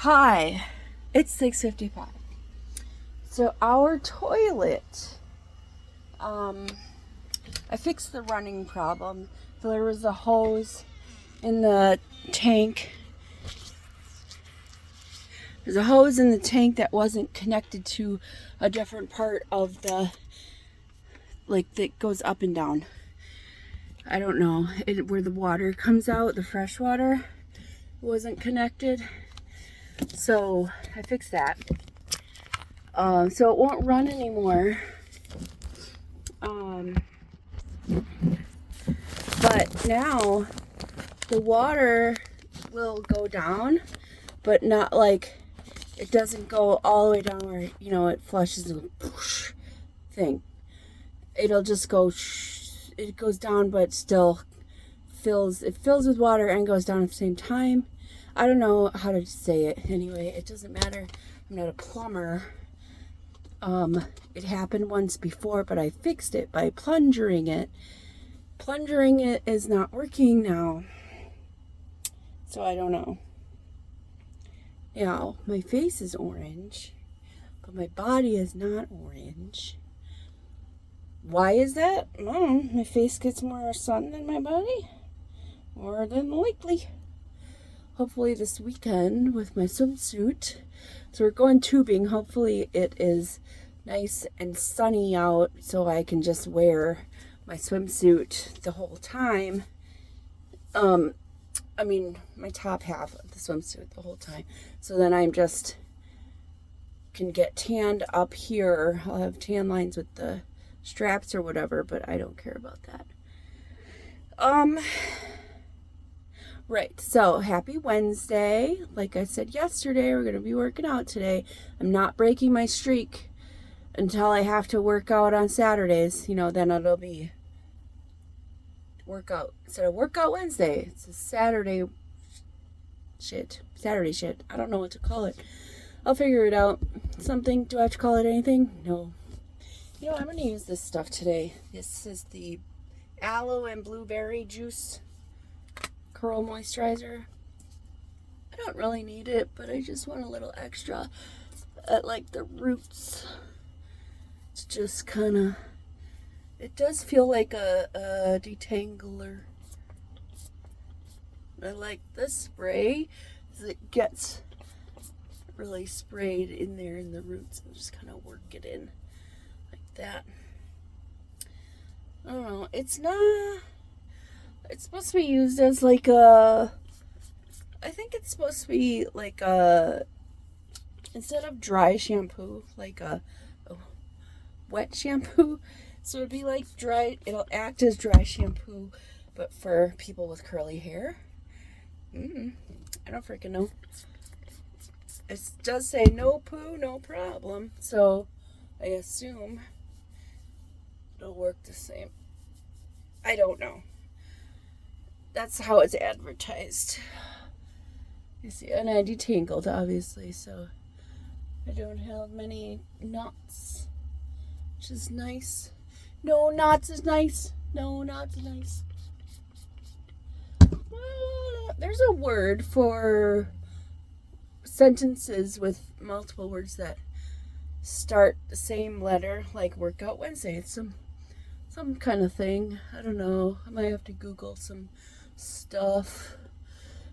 Hi, it's 6:55. So our toilet, I fixed the running problem. So there was a hose in the tank. There's a hose in the tank that wasn't connected to a different part of the, that goes up and down. I don't know, where the water comes out, the fresh water wasn't connected. So I fixed that. So it won't run anymore. But now the water will go down, but not it doesn't go all the way down where, it flushes a thing. It'll just go, it goes down, but still fills with water and goes down at the same time. I don't know how to say it. Anyway, it doesn't matter. I'm not a plumber. It happened once before, but I fixed it by plunging it. Plunging it is not working now. So I don't know. Now, my face is orange, but my body is not orange. Why is that? My face gets more sun than my body. More than likely. Hopefully this weekend with my swimsuit. So we're going tubing. Hopefully it is nice and sunny out so I can just wear my swimsuit the whole time. My top half of the swimsuit the whole time. So then I'm just can get tanned up here. I'll have tan lines with the straps or whatever, but I don't care about that. Right, so happy Wednesday. Like I said yesterday, we're going to be working out today. I'm not breaking my streak until I have to work out on Saturdays. Then it'll be workout. Instead of workout Wednesday, it's a Saturday shit. I don't know what to call it. I'll figure it out. Something. Do I have to call it anything? No. I'm going to use this stuff today. This is the aloe and blueberry juice curl moisturizer. I don't really need it, but I just want a little extra at the roots. It's just kind of, it does feel like a detangler. I like this spray because it gets really sprayed in there in the roots and just kind of work it in like that. I don't know. It's supposed to be used as I think it's supposed to be instead of dry shampoo, a wet shampoo. So it'd be it'll act as dry shampoo, but for people with curly hair. I don't freaking know. It does say no poo, no problem. So I assume it'll work the same. I don't know. That's how it's advertised. You see, and I detangled, obviously, so I don't have many knots, which is nice. No knots is nice. There's a word for sentences with multiple words that start the same letter, like Workout Wednesday. It's some kind of thing. I don't know. I might have to Google some stuff.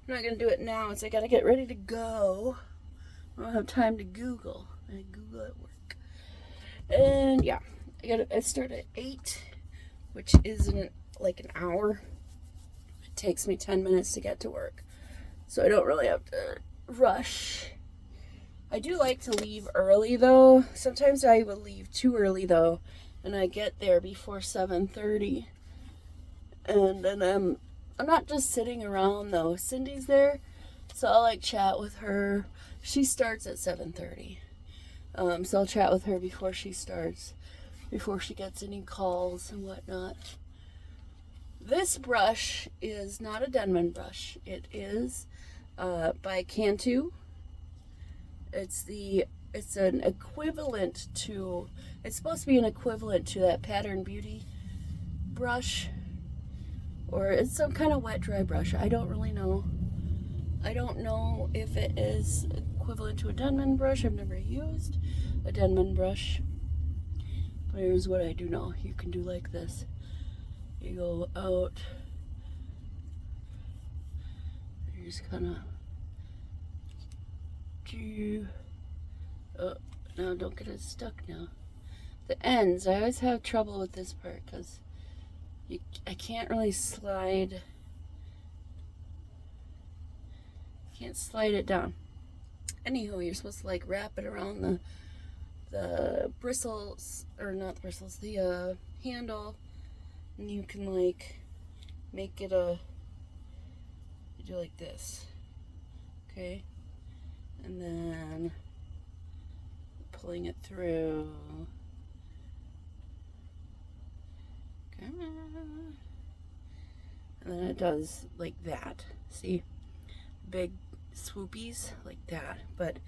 I'm not going to do it now. I got to get ready to go. I don't have time to Google. I Google at work. And yeah, I start at 8, which isn't an hour. It takes me 10 minutes to get to work. So I don't really have to rush. I do like to leave early though. Sometimes I will leave too early though, and I get there before 7:30. And then I'm not just sitting around though. Cindy's there, so I'll chat with her. She starts at 7:30. So I'll chat with her before she starts, before she gets any calls and whatnot. This brush is not a Denman brush. It is by Cantu. It's an equivalent to, it's supposed to be an equivalent to that Pattern Beauty brush. Or it's some kind of wet dry brush. I don't really know. I don't know if it is equivalent to a Denman brush. I've never used a Denman brush. But here's what I do know. You can do like this. You go out. You just kind of do. Oh, no, don't get it stuck now. The ends, I always have trouble with this part because I can't really slide. Can't slide it down. Anywho, you're supposed to like wrap it around the bristles, or not the bristles, the handle, and you can like make it you do like this, okay, and then pulling it through. Okay. And then it does like that. See? Big swoopies like that. But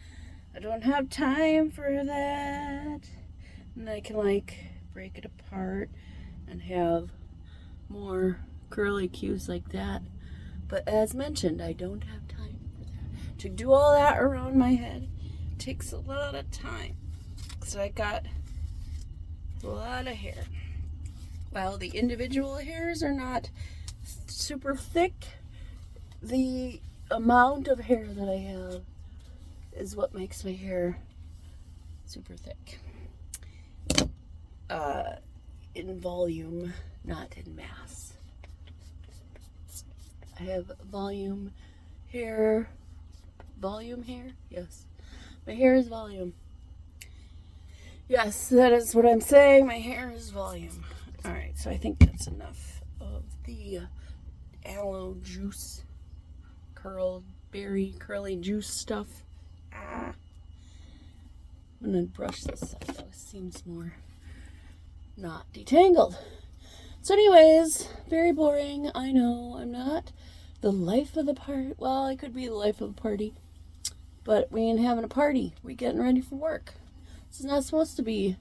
I don't have time for that. And I can like break it apart and have more curly cues like that. But as mentioned, I don't have time for that. To do all that around my head takes a lot of time. So I got a lot of hair. While the individual hairs are not super thick, the amount of hair that I have is what makes my hair super thick. In volume, not in mass. I have volume hair. Volume hair? Yes. My hair is volume. Yes, that is what I'm saying. My hair is volume. Alright, so I think that's enough of the aloe juice, curly juice stuff. I'm gonna brush this up though. It seems more not detangled. So anyways, very boring. I know I'm not the life of the party. Well, I could be the life of the party, but we ain't having a party. We getting ready for work. This is not supposed to be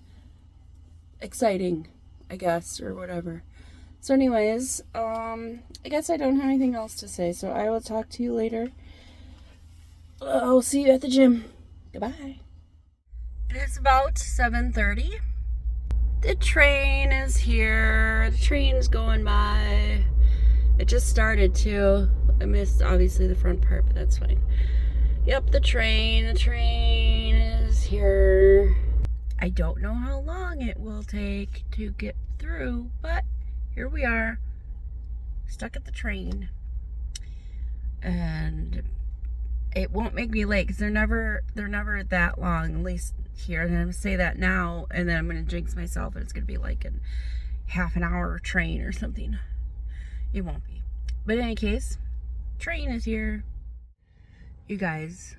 exciting, I guess, or whatever. So anyways, I guess I don't have anything else to say, so I will talk to you later. I'll see you at the gym. Goodbye. It is about 7:30. The train is here. The train's going by. It just started too. I missed obviously the front part, but that's fine. Yep, the train is here. I don't know how long it will take to get through, but here we are, stuck at the train. And it won't make me late because they're never that long, at least here. And I'm gonna say that now, and then I'm gonna jinx myself and it's gonna be like a half an hour train or something. It won't be. But in any case, train is here. You guys,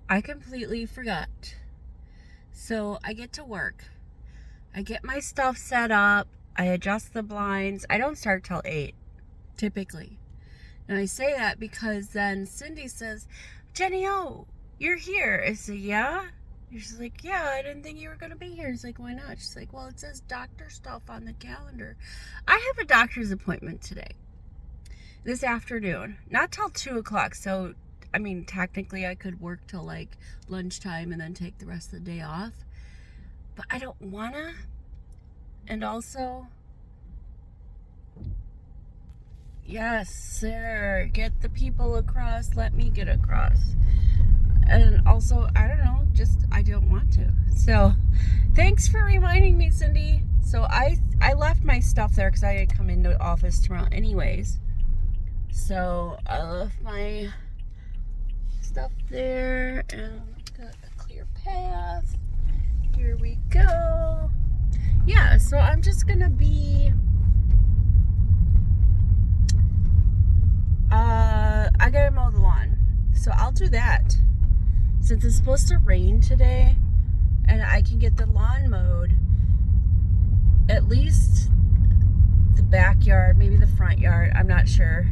I completely forgot. So I get to work. I get my stuff set up. I adjust the blinds. I don't start till 8, typically. And I say that because then Cindy says, Jenny, oh, you're here. I say, yeah? She's like, yeah, I didn't think you were going to be here. It's like, why not? She's like, well, it says doctor stuff on the calendar. I have a doctor's appointment today. This afternoon. Not till 2 o'clock. So, I mean, technically I could work till like lunchtime and then take the rest of the day off. But I don't want to. And also, yes, sir, get the people across, let me get across. And also, I don't know, just, I don't want to. So, thanks for reminding me, Cindy. So, I left my stuff there because I had to come into the office tomorrow anyways. So, I left my stuff there, and got a clear path. Here we go. Yeah, so I'm just gonna be I gotta mow the lawn, so I'll do that since it's supposed to rain today, and I can get the lawn mowed, at least the backyard, maybe the front yard, I'm not sure.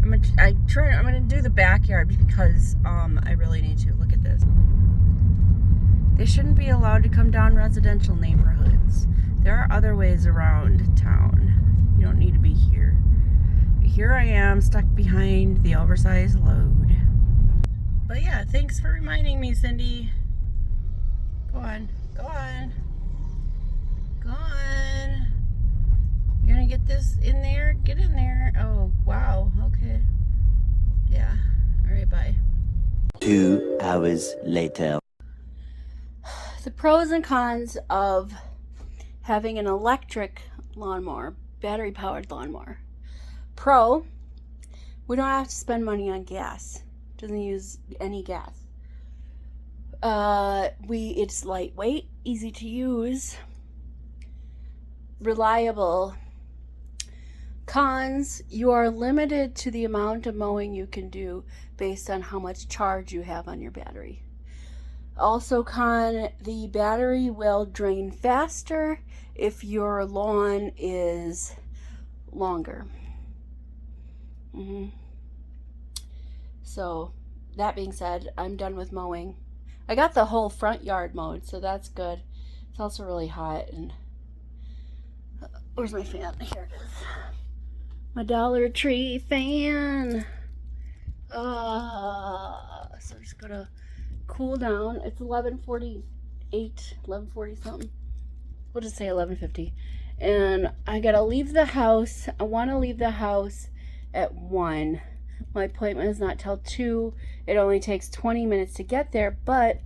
I'm gonna do the backyard because I really need to. Look at this. They shouldn't be allowed to come down residential neighborhoods. There are other ways around town. You don't need to be here. But here I am, stuck behind the oversized load. But yeah, thanks for reminding me, Cindy. Go on. Go on. Go on. You're gonna get this in there? Get in there. Oh, wow. Okay. Yeah. All right, bye. 2 hours later. The pros and cons of having an electric lawnmower, battery-powered lawnmower. Pro, we don't have to spend money on gas. Doesn't use any gas. It's lightweight, easy to use, reliable. Cons, you are limited to the amount of mowing you can do based on how much charge you have on your battery. Also con, the battery will drain faster if your lawn is longer. So, that being said, I'm done with mowing. I got the whole front yard mowed, so that's good. It's also really hot. And where's my fan? Here it is. My Dollar Tree fan. So I'm just gonna cool down. It's 11:48, 11:40 something. We'll just say 11:50. And I gotta leave the house. I want to leave the house at 1. My appointment is not till 2. It only takes 20 minutes to get there, but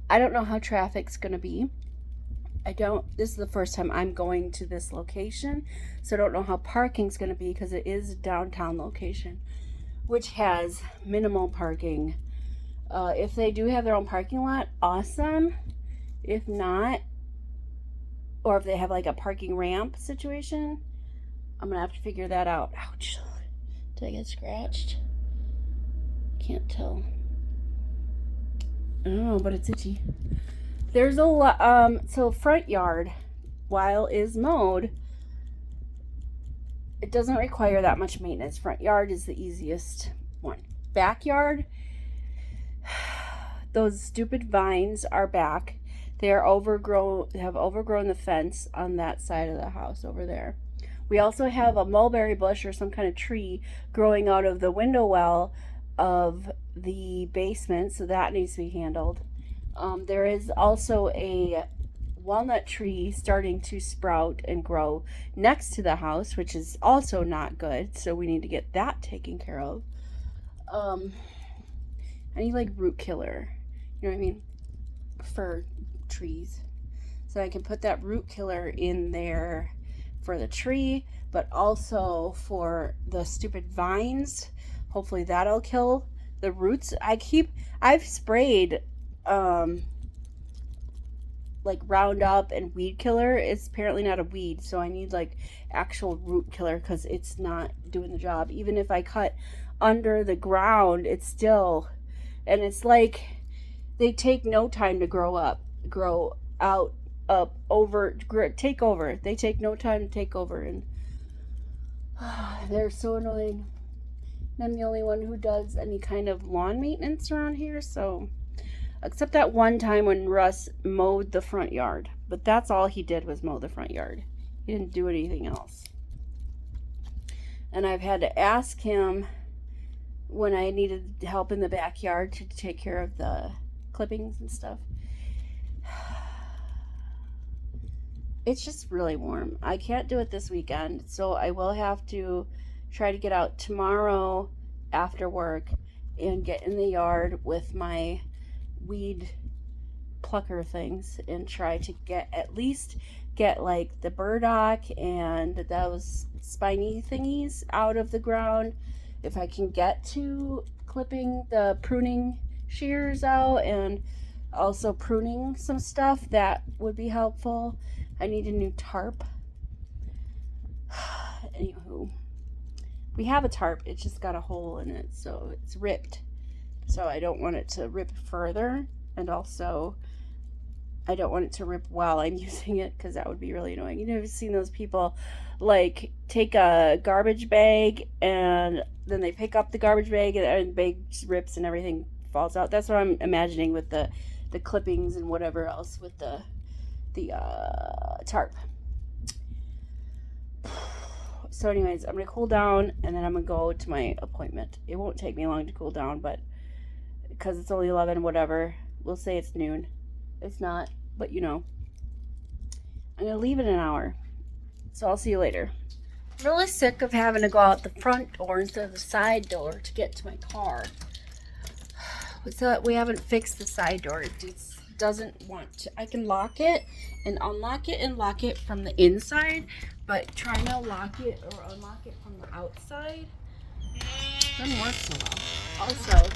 I don't know how traffic's gonna be. This is the first time I'm going to this location, so I don't know how parking's gonna be because it is a downtown location, which has minimal parking. If they do have their own parking lot, awesome. If not, or if they have like a parking ramp situation, I'm gonna have to figure that out. Ouch. Did I get scratched? Can't tell. I don't know, but it's itchy. There's a lot, so front yard, while is mowed, it doesn't require that much maintenance. Front yard is the easiest one. Backyard, those stupid vines are back. They are overgrown, have overgrown the fence on that side of the house over there. We also have a mulberry bush or some kind of tree growing out of the window well of the basement, so that needs to be handled. There is also a walnut tree starting to sprout and grow next to the house, which is also not good, so we need to get that taken care of. I need like root killer, you know what I mean, for trees, so I can put that root killer in there for the tree, but also for the stupid vines. Hopefully that'll kill the roots. I've sprayed like Roundup and weed killer. It's apparently not a weed, so I need like actual root killer because it's not doing the job. Even if I cut under the ground, it's still, and it's like they take no time to grow out, take over. They take no time to take over, and they're so annoying. I'm the only one who does any kind of lawn maintenance around here, so except that one time when Russ mowed the front yard, but that's all he did was mow the front yard. He didn't do anything else. And I've had to ask him when I needed help in the backyard to take care of the clippings and stuff. It's just really warm. I can't do it this weekend, so I will have to try to get out tomorrow after work and get in the yard with my weed plucker things and try to at least get like the burdock and those spiny thingies out of the ground. If I can get to clipping the pruning shears out and also pruning some stuff, that would be helpful. I need a new tarp. Anywho, we have a tarp, it's just got a hole in it, so it's ripped. So I don't want it to rip further, and also I don't want it to rip while I'm using it, because that would be really annoying. You know, you've seen those people like take a garbage bag and then they pick up the garbage bag and the bag rips and everything falls out. That's what I'm imagining with the clippings and whatever else with the tarp. So anyways, I'm gonna cool down and then I'm gonna go to my appointment. It won't take me long to cool down, but because it's only 11, whatever. We'll say it's noon. It's not, but you know. I'm going to leave in an hour. So I'll see you later. I'm really sick of having to go out the front door instead of the side door to get to my car. So we haven't fixed the side door. It just doesn't want to. I can lock it and unlock it and lock it from the inside, but trying to lock it or unlock it from the outside doesn't work so well. Also,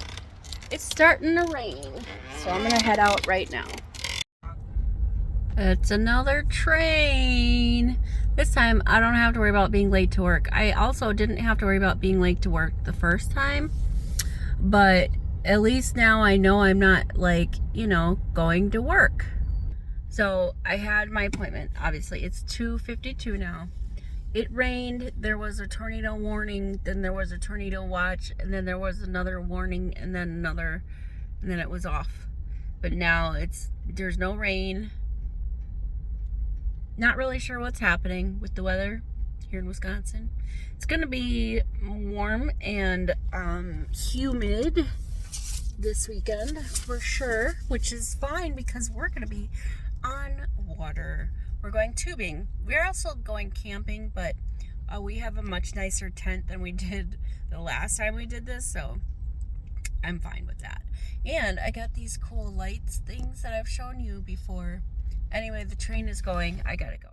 it's starting to rain, so I'm gonna head out right now. It's another train. This time I don't have to worry about being late to work. I also didn't have to worry about being late to work the first time, but at least now I know I'm not, like, you know, going to work. So I had my appointment. Obviously it's 2:52 now. It rained, there was a tornado warning, then there was a tornado watch, and then there was another warning, and then another, and then it was off. But now there's no rain. Not really sure what's happening with the weather here in Wisconsin. It's gonna be warm and humid this weekend for sure, which is fine because we're gonna be on water. We're going tubing. We're also going camping, but we have a much nicer tent than we did the last time we did this, so I'm fine with that. And I got these cool lights things that I've shown you before. Anyway, the train is going. I gotta go.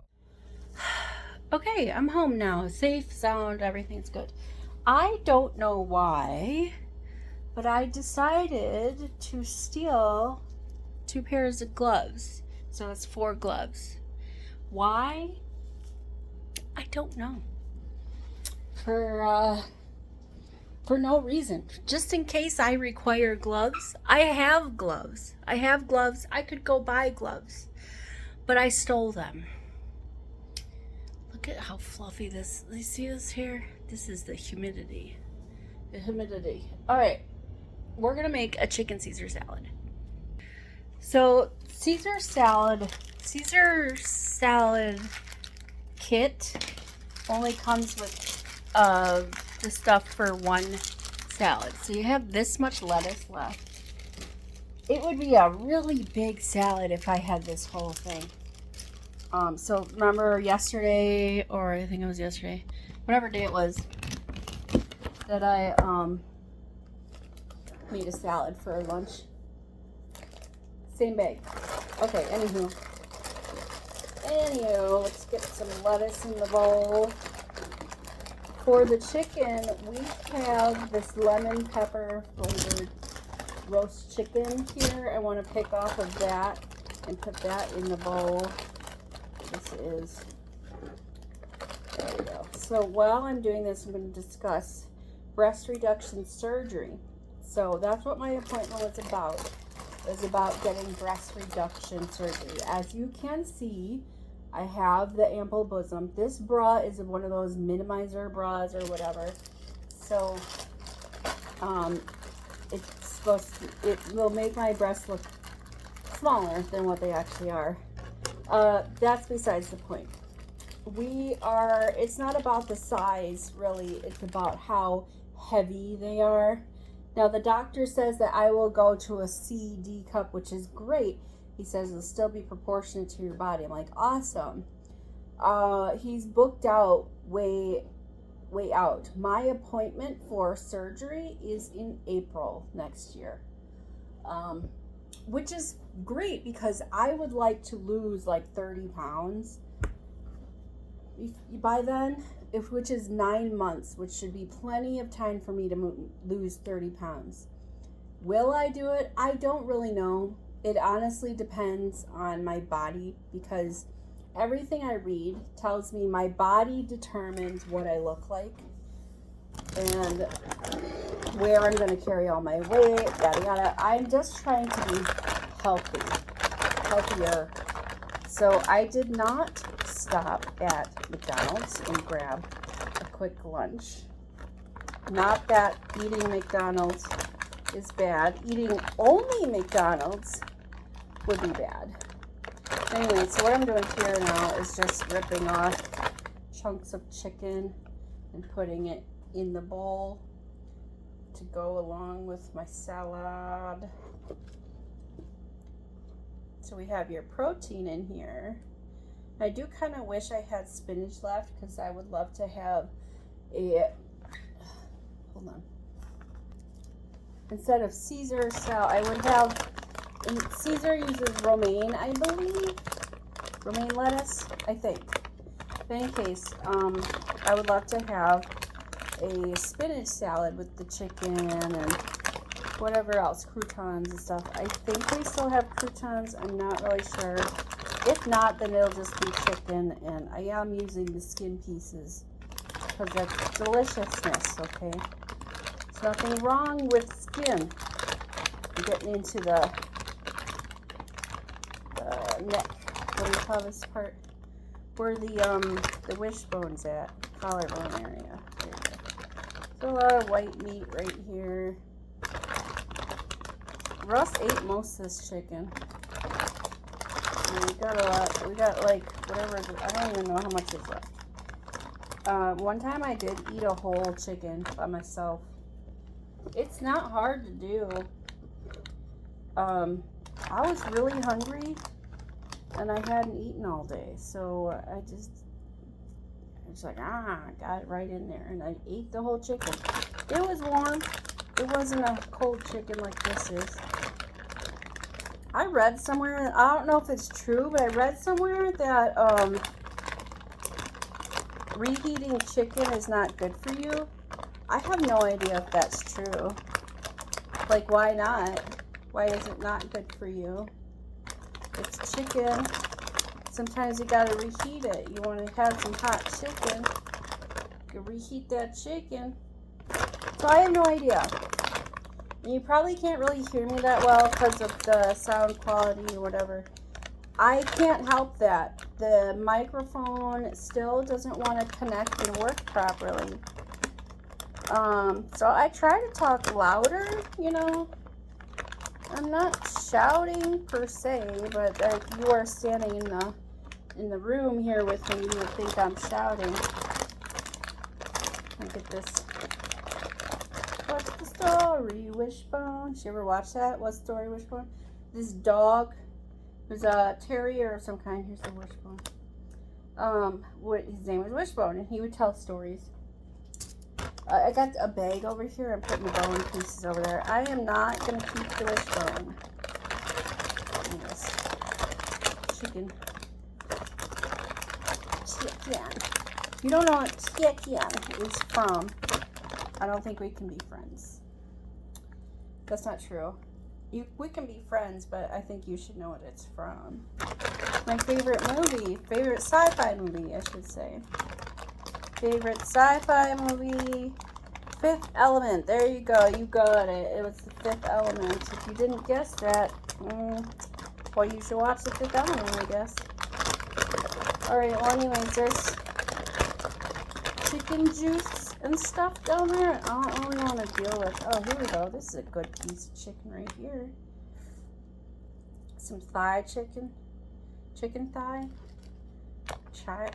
Okay, I'm home now. Safe, sound, everything's good. I don't know why, but I decided to steal 2 pairs of gloves. So it's 4 gloves. Why? I don't know. For no reason. Just in case I require gloves. I have gloves. I could go buy gloves. But I stole them. Look at how fluffy this. You see this here? This is the humidity. The humidity. Alright. We're going to make a chicken Caesar salad. So, Caesar salad kit only comes with the stuff for 1 salad. So you have this much lettuce left. It would be a really big salad if I had this whole thing. So remember yesterday, or I think it was yesterday, whatever day it was, that I made a salad for lunch. Same bag. Okay, anywho, let's get some lettuce in the bowl. For the chicken, we have this lemon pepper flavored roast chicken here. I want to pick off of that and put that in the bowl. There we go. So while I'm doing this, I'm going to discuss breast reduction surgery. So that's what my appointment was about. It was about getting breast reduction surgery. As you can see, I have the ample bosom. This bra is one of those minimizer bras or whatever. So it will make my breasts look smaller than what they actually are. That's besides the point. It's not about the size, really. It's about how heavy they are. Now, the doctor says that I will go to a C/D cup, which is great. He says it'll still be proportionate to your body. I'm like, awesome. He's booked out way out. My appointment for surgery is in April next year. Which is great because I would like to lose like 30 pounds by then, which is 9 months, which should be plenty of time for me to lose 30 pounds. Will I do it? I don't really know. It honestly depends on my body because everything I read tells me my body determines what I look like and where I'm going to carry all my weight, yada yada. I'm just trying to be healthier. So I did not stop at McDonald's and grab a quick lunch. Not that eating McDonald's is bad. Eating only McDonald's would be bad. Anyway, so what I'm doing here now is just ripping off chunks of chicken and putting it in the bowl to go along with my salad. So we have your protein in here. I do kind of wish I had spinach left because I would love to have a, hold on. Instead of Caesar salad, I would have, Caesar uses romaine, I believe. Romaine lettuce, I think. But in any case, I would love to have a spinach salad with the chicken and whatever else, croutons and stuff. I think we still have croutons. I'm not really sure. If not, then it'll just be chicken, and I am using the skin pieces because that's deliciousness, okay? There's nothing wrong with skin. I'm getting into the neck. What do you call this part? Where the wishbone's at, collarbone area. There you go. So a lot of white meat right here. Russ ate most of this chicken. And we got a lot. We got like whatever. I don't even know how much is left. One time I did eat a whole chicken by myself. It's not hard to do. I was really hungry and I hadn't eaten all day, so I was like, got it right in there, and I ate the whole chicken. It was warm. It wasn't a cold chicken like this is. I read somewhere, I don't know if it's true, but I read somewhere that reheating chicken is not good for you. I have no idea if that's true. Like, why not? Why is it not good for you? It's chicken. Sometimes you gotta reheat it. You want to have some hot chicken. You can reheat that chicken. So I have no idea. And you probably can't really hear me that well because of the sound quality or whatever. I can't help that. The microphone still doesn't want to connect and work properly. So I try to talk louder, you know. I'm not shouting per se, but if you are standing in the room here with me, you would think I'm shouting. Look at this. What's the story, Wishbone? Did you ever watch that? What's the story, Wishbone? This dog, there's a terrier of some kind. Here's the Wishbone. His name was Wishbone, and he would tell stories. I got a bag over here. I'm putting the bone pieces over there. I am not going to keep the Wishbone. Yes. Chicken. You don't know what chicken is from. I don't think we can be friends. That's not true. We can be friends, but I think you should know what it's from. My favorite movie. Favorite sci-fi movie, I should say. Favorite sci-fi movie. Fifth Element. There you go. You got it. It was the Fifth Element. If you didn't guess that, well, you should watch the Fifth Element, I guess. Alright, well, anyways, there's chicken juice and stuff down there. I don't really want to deal with. Oh, here we go. This is a good piece of chicken right here. Some thigh chicken. Chicken thigh.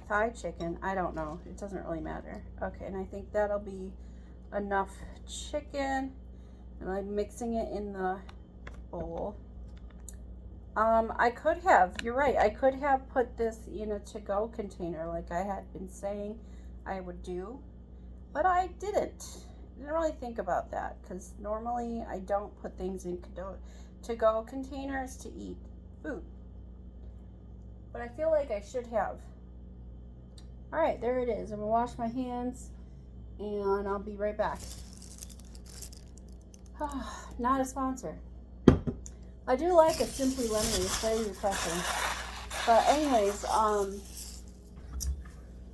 Thigh chicken. I don't know. It doesn't really matter. Okay, and I think that'll be enough chicken. And I'm mixing it in the bowl. I could have, you're right, I could have put this in a to-go container like I had been saying I would do, but I didn't. I didn't really think about that because normally I don't put things in to-go containers to eat food. But I feel like I should have. Alright, there it is. I'm going to wash my hands and I'll be right back. Not a sponsor. I do like a Simply Lemonade. It's very refreshing. But anyways,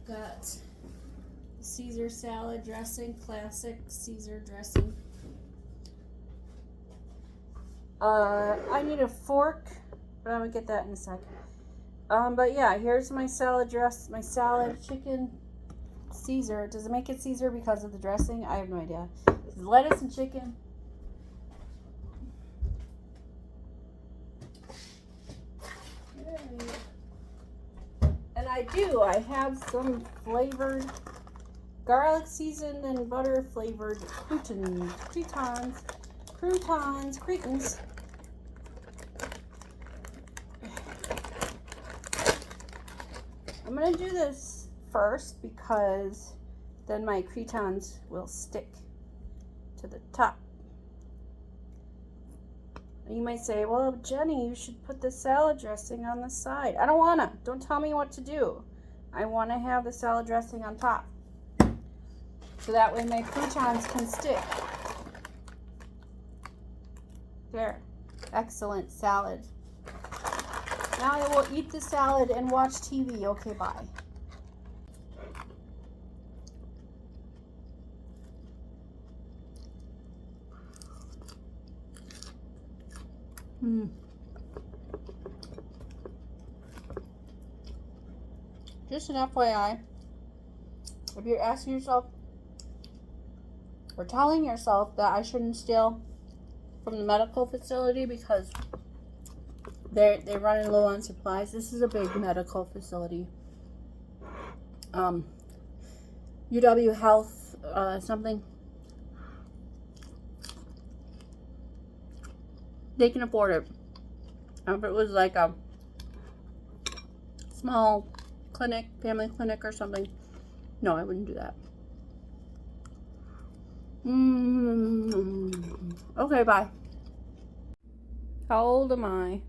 got Caesar salad dressing, classic Caesar dressing. I need a fork, but I'm gonna get that in a sec. But yeah, here's my salad dress, my salad chicken Caesar. Does it make it Caesar because of the dressing? I have no idea. Lettuce and chicken. And I have some flavored garlic seasoned and butter flavored croutons. I'm gonna do this first because then my croutons will stick to the top. You might say, well, Jenny, you should put the salad dressing on the side. I don't wanna. Don't tell me what to do. I wanna have the salad dressing on top. So that way my croutons can stick. There. Excellent salad. Now I will eat the salad and watch TV. Okay, bye. Just an FYI, if you're asking yourself or telling yourself that I shouldn't steal from the medical facility because they're running low on supplies, this is a big medical facility. UW Health something. They can afford it. If it was like a small clinic, family clinic or something, no, I wouldn't do that. Okay, bye. How old am I?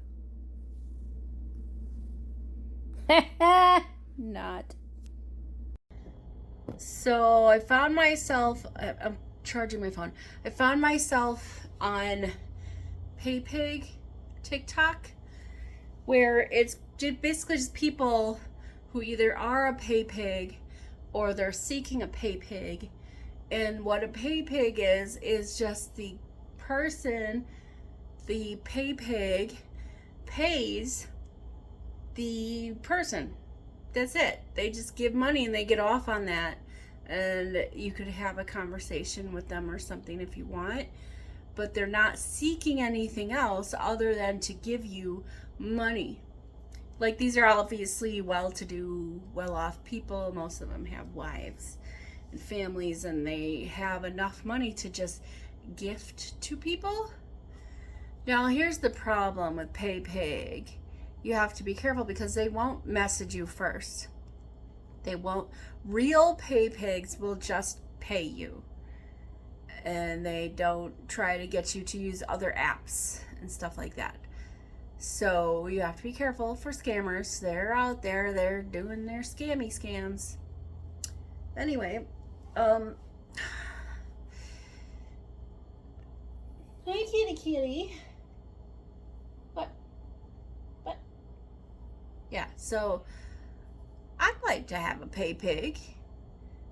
Not. So I found myself, I'm charging my phone. I found myself on PayPig TikTok, where it's basically just people who either are a PayPig or they're seeking a PayPig. And what a PayPig is just the person, the PayPig pays the person. That's it. They just give money and they get off on that. And you could have a conversation with them or something if you want. But they're not seeking anything else other than to give you money. Like, these are obviously well-to-do, well-off people. Most of them have wives and families, and they have enough money to just gift to people. Now, here's the problem with PayPig. You have to be careful because they won't message you first. They won't. Real PayPigs will just pay you. And they don't try to get you to use other apps and stuff like that. So you have to be careful for scammers. They're out there. They're doing their scams. Anyway, hey, kitty. What? Yeah, so I'd like to have a PayPig.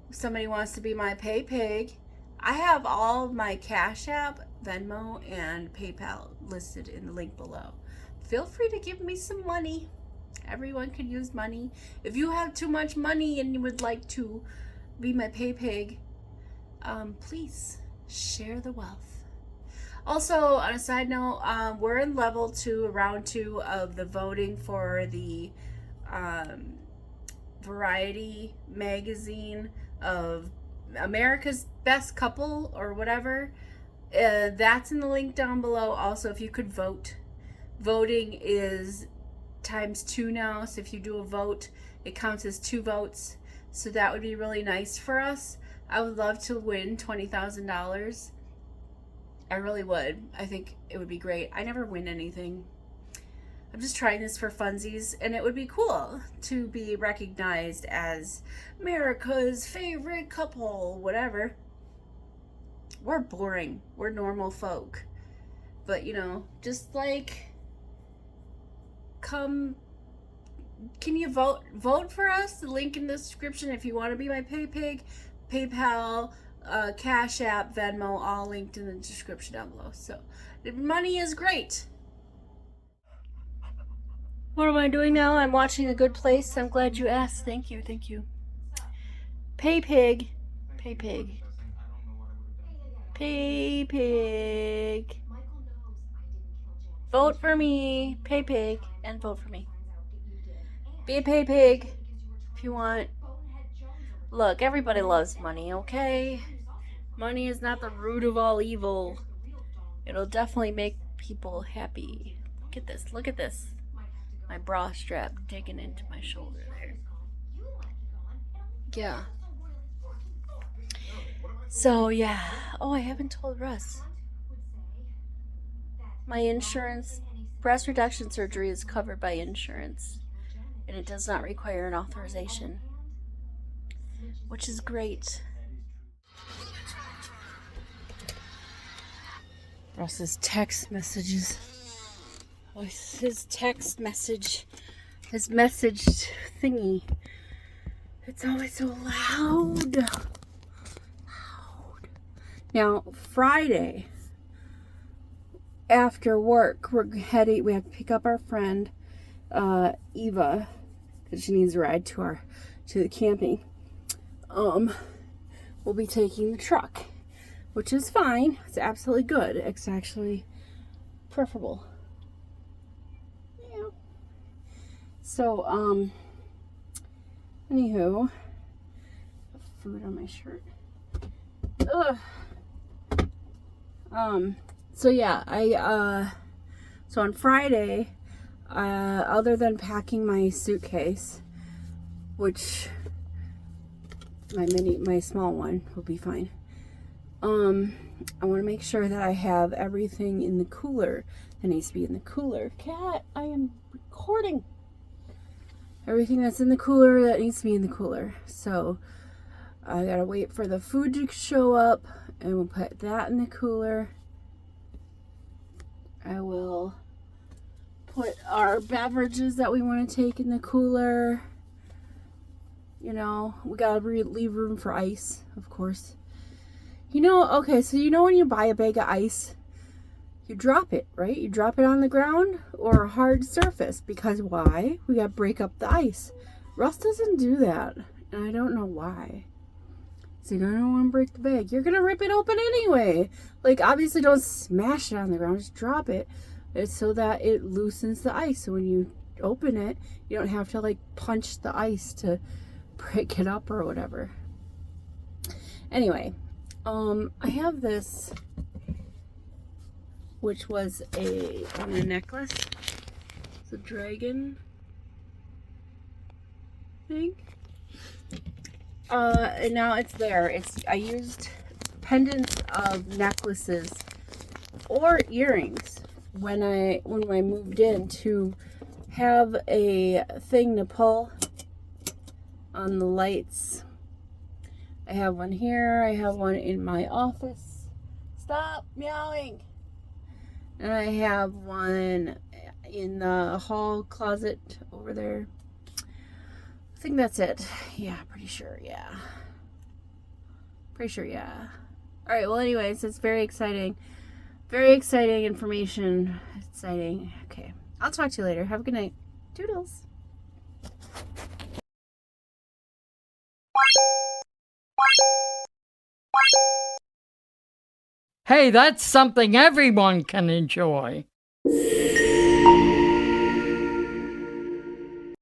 If somebody wants to be my PayPig, I have all of my CashApp, Venmo, and PayPal listed in the link below. Feel free to give me some money. Everyone could use money. If you have too much money and you would like to be my PayPig, please share the wealth. Also, on a side note, we're in level 2, round 2 of the voting for the Variety magazine of America's Best Couple or whatever. That's in the link down below. Also, if you could vote. Voting is ×2 now. So if you do a vote, it counts as 2 votes. So that would be really nice for us. I would love to win $20,000. I really would. I think it would be great. I never win anything. I'm just trying this for funsies, and it would be cool to be recognized as America's favorite couple, whatever. We're boring. We're normal folk. But, you know, just like, can you vote for us? The link in the description if you want to be my PayPig, PayPal, Cash App, Venmo, all linked in the description down below. So, money is great. What am I doing now? I'm watching A Good Place. I'm glad you asked. Thank you. PayPig. Vote for me. PayPig. And vote for me. Be a PayPig if you want. Look, everybody loves money, okay? Money is not the root of all evil. It'll definitely make people happy. Look at this. Look at this. My bra strap digging into my shoulder there. Yeah. So, yeah. Oh, I haven't told Russ. My insurance, breast reduction surgery is covered by insurance, and it does not require an authorization, which is great. Russ's text messages. Oh, his text message. His message thingy. It's always so loud. Now, Friday, after work, we have to pick up our friend, Eva, because she needs a ride to the camping. We'll be taking the truck, which is fine. It's absolutely good. It's actually preferable. Yeah. So, anywho, food on my shirt. Ugh. So yeah, so on Friday, other than packing my suitcase, which my small one will be fine. I want to make sure that I have everything in the cooler that needs to be in the cooler. Cat, I am recording. Everything that's in the cooler that needs to be in the cooler. So I gotta wait for the food to show up, and we'll put that in the cooler. I will put our beverages that we want to take in the cooler. You know, we gotta leave room for ice, of course. You know, okay, so you know when you buy a bag of ice, you drop it, right? You drop it on the ground or a hard surface. Because why? We gotta break up the ice. Russ doesn't do that, and I don't know why. So you don't want to break the bag. You're gonna rip it open anyway. Like, obviously don't smash it on the ground, just drop it. It's so that it loosens the ice. So when you open it, you don't have to like punch the ice to break it up or whatever. Anyway, I have this, which was on a necklace. It's a dragon thing. And now it's there. I used pendants of necklaces or earrings when I moved in to have a thing to pull on the lights. I have one here. I have one in my office. Stop meowing. And I have one in the hall closet over there. I think that's it. Yeah, pretty sure, yeah. Pretty sure, yeah. Alright, well anyways, it's very exciting. Very exciting information. Exciting. Okay. I'll talk to you later. Have a good night. Toodles. Hey, that's something everyone can enjoy.